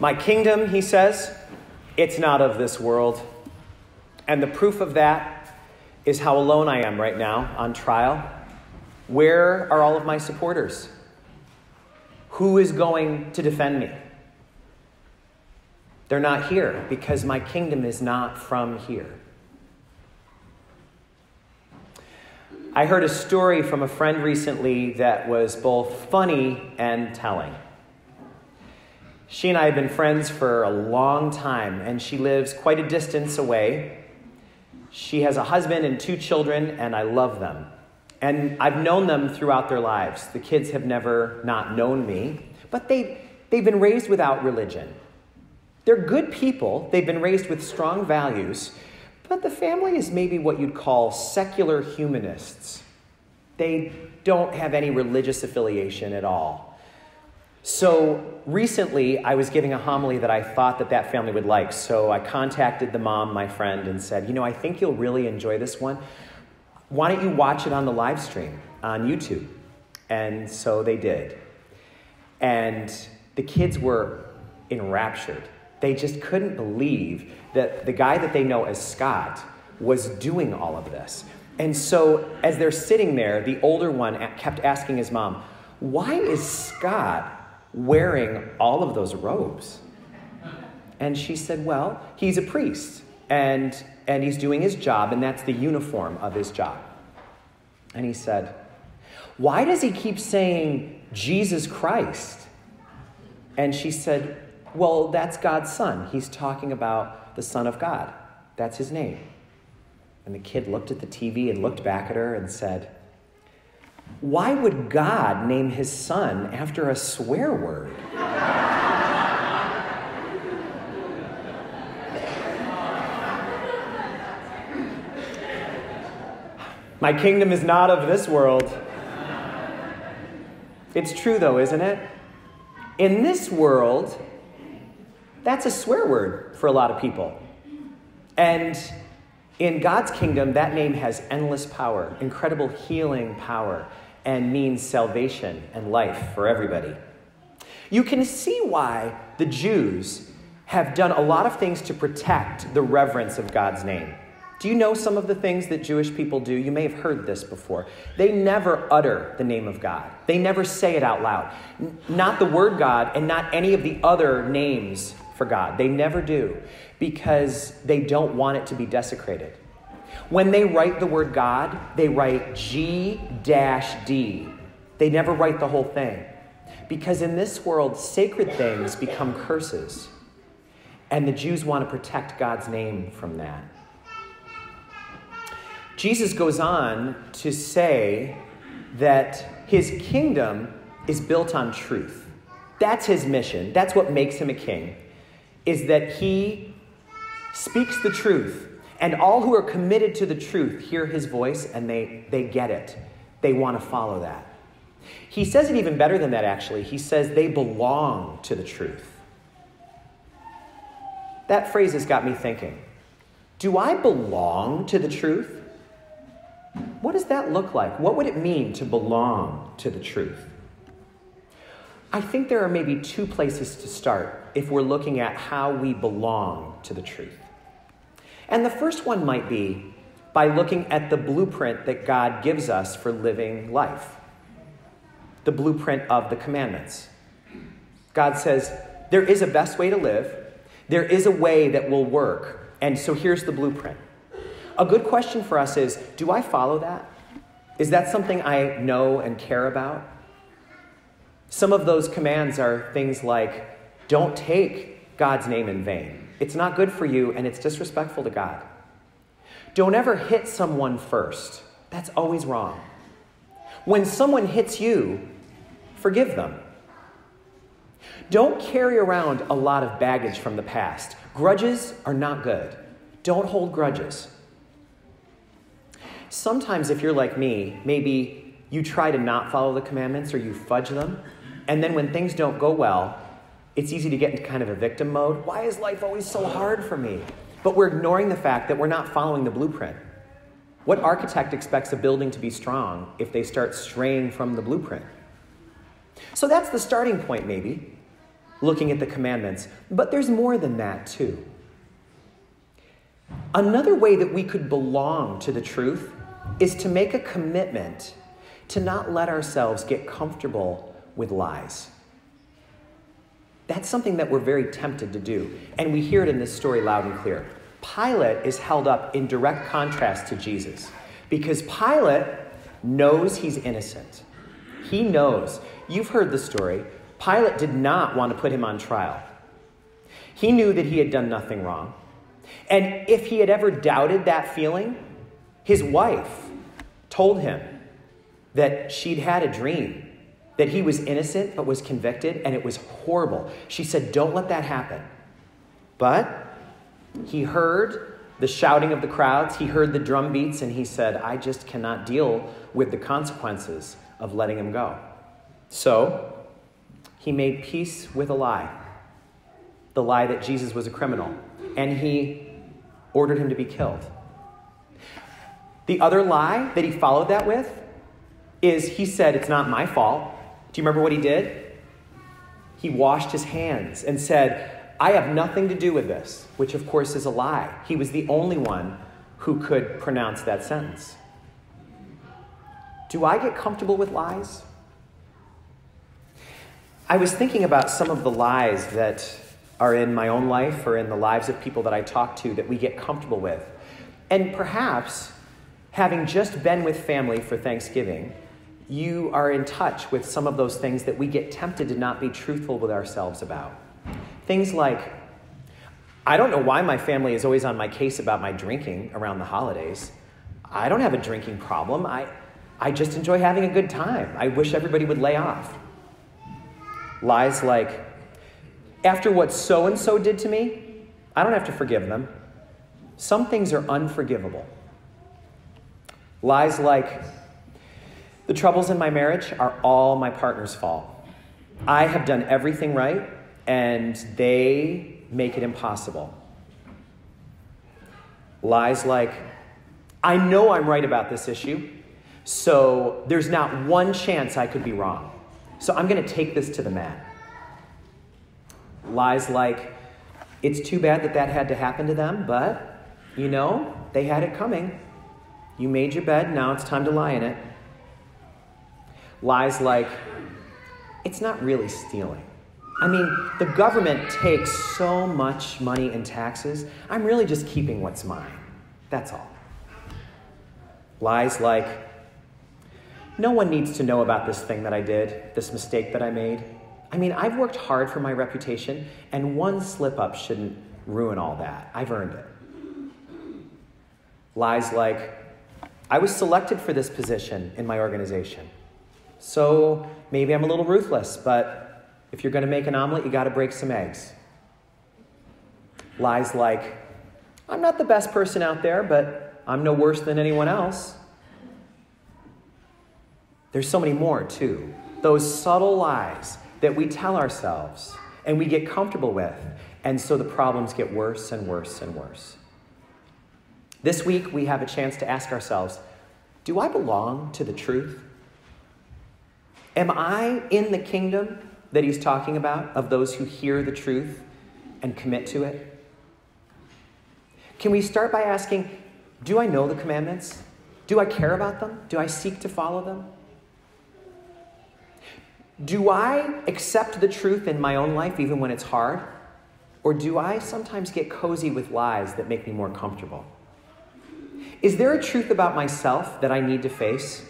My kingdom, he says, it's not of this world. And the proof of that is how alone I am right now on trial. Where are all of my supporters? Who is going to defend me? They're not here because my kingdom is not from here. I heard a story from a friend recently that was both funny and telling. She and I have been friends for a long time, and she lives quite a distance away. She has a husband and 2 children, and I love them. And I've known them throughout their lives. The kids have never not known me, but they've been raised without religion. They're good people. They've been raised with strong values, but the family is maybe what you'd call secular humanists. They don't have any religious affiliation at all. So recently, I was giving a homily that I thought that family would like. So I contacted the mom, my friend, and said, I think you'll really enjoy this one. Why don't you watch it on the live stream on YouTube? And so they did. And the kids were enraptured. They just couldn't believe that the guy that they know as Scott was doing all of this. And so as they're sitting there, the older one kept asking his mom, why is Scott wearing all of those robes? And she said, well, he's a priest, and he's doing his job, and that's the uniform of his job. And he said, why does he keep saying Jesus Christ? And she said, well, that's God's son. He's talking about the Son of God. That's his name. And the kid looked at the TV and looked back at her and said, why would God name his son after a swear word? My kingdom is not of this world. It's true, though, isn't it? In this world, that's a swear word for a lot of people. And in God's kingdom, that name has endless power, incredible healing power, and means salvation and life for everybody. You can see why the Jews have done a lot of things to protect the reverence of God's name. Do you know some of the things that Jewish people do? You may have heard this before. They never utter the name of God. They never say it out loud. Not the word God and not any of the other names for God. They never do because they don't want it to be desecrated. When they write the word God, they write G-D. They never write the whole thing. Because in this world, sacred things become curses. And the Jews want to protect God's name from that. Jesus goes on to say that his kingdom is built on truth. That's his mission. That's what makes him a king, is that he speaks the truth. And all who are committed to the truth hear his voice and they get it. They want to follow that. He says it even better than that, actually. He says they belong to the truth. That phrase has got me thinking. Do I belong to the truth? What does that look like? What would it mean to belong to the truth? I think there are maybe 2 places to start if we're looking at how we belong to the truth. And the first one might be by looking at the blueprint that God gives us for living life. The blueprint of the commandments. God says, there is a best way to live. There is a way that will work. And so here's the blueprint. A good question for us is, do I follow that? Is that something I know and care about? Some of those commands are things like, don't take God's name in vain. It's not good for you, and it's disrespectful to God. Don't ever hit someone first. That's always wrong. When someone hits you, forgive them. Don't carry around a lot of baggage from the past. Grudges are not good. Don't hold grudges. Sometimes if you're like me, maybe you try to not follow the commandments or you fudge them, and then when things don't go well, it's easy to get into kind of a victim mode. Why is life always so hard for me? But we're ignoring the fact that we're not following the blueprint. What architect expects a building to be strong if they start straying from the blueprint? So that's the starting point, maybe. looking at the commandments. But there's more than that, too. Another way that we could belong to the truth is to make a commitment to not let ourselves get comfortable with lies. That's something that we're very tempted to do, and we hear it in this story loud and clear. Pilate is held up in direct contrast to Jesus because Pilate knows he's innocent. He knows. You've heard the story. Pilate did not want to put him on trial. He knew that he had done nothing wrong. And if he had ever doubted that feeling, his wife told him that she'd had a dream, that he was innocent but was convicted, and it was horrible. She said, don't let that happen. But he heard the shouting of the crowds, he heard the drum beats, and he said, I just cannot deal with the consequences of letting him go. So he made peace with a lie, the lie that Jesus was a criminal, and he ordered him to be killed. The other lie that he followed that with is he said, it's not my fault. Do you remember what he did? He washed his hands and said, I have nothing to do with this, which of course is a lie. He was the only one who could pronounce that sentence. Do I get comfortable with lies? I was thinking about some of the lies that are in my own life or in the lives of people that I talk to that we get comfortable with. And perhaps, having just been with family for Thanksgiving, you are in touch with some of those things that we get tempted to not be truthful with ourselves about. Things like, I don't know why my family is always on my case about my drinking around the holidays. I don't have a drinking problem. I just enjoy having a good time. I wish everybody would lay off. Lies like, after what so-and-so did to me, I don't have to forgive them. Some things are unforgivable. Lies like, the troubles in my marriage are all my partner's fault. I have done everything right, and they make it impossible. Lies like, I know I'm right about this issue, so there's not one chance I could be wrong. So I'm going to take this to the mat. Lies like, it's too bad that had to happen to them, but, they had it coming. You made your bed, now it's time to lie in it. Lies like, it's not really stealing. I mean, the government takes so much money in taxes, I'm really just keeping what's mine. That's all. Lies like, no one needs to know about this thing that I did, this mistake that I made. I mean, I've worked hard for my reputation, and one slip-up shouldn't ruin all that. I've earned it. Lies like, I was selected for this position in my organization, so maybe I'm a little ruthless, but if you're going to make an omelet, you got to break some eggs. Lies like, I'm not the best person out there, but I'm no worse than anyone else. There's so many more, too. Those subtle lies that we tell ourselves and we get comfortable with, and so the problems get worse and worse and worse. This week, we have a chance to ask ourselves, do I belong to the truth? Am I in the kingdom that he's talking about, of those who hear the truth and commit to it? Can we start by asking, do I know the commandments? Do I care about them? Do I seek to follow them? Do I accept the truth in my own life even when it's hard? Or do I sometimes get cozy with lies that make me more comfortable? Is there a truth about myself that I need to face,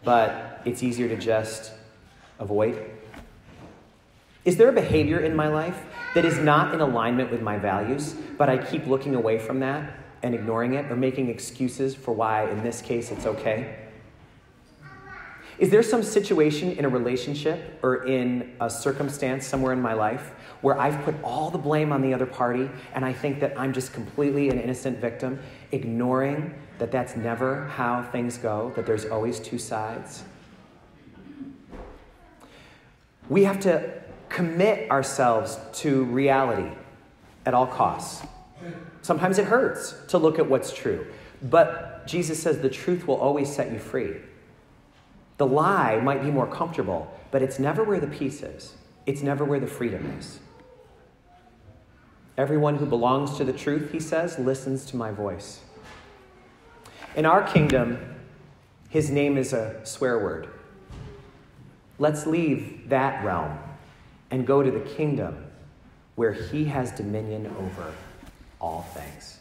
but it's easier to just avoid? Is there a behavior in my life that is not in alignment with my values, but I keep looking away from that and ignoring it or making excuses for why, in this case, it's okay? Is there some situation in a relationship or in a circumstance somewhere in my life where I've put all the blame on the other party and I think that I'm just completely an innocent victim, ignoring that that's never how things go, that there's always two sides? We have to commit ourselves to reality at all costs. Sometimes it hurts to look at what's true, but Jesus says the truth will always set you free. The lie might be more comfortable, but it's never where the peace is. It's never where the freedom is. Everyone who belongs to the truth, he says, listens to my voice. In our kingdom, his name is a swear word. Let's leave that realm and go to the kingdom where he has dominion over all things.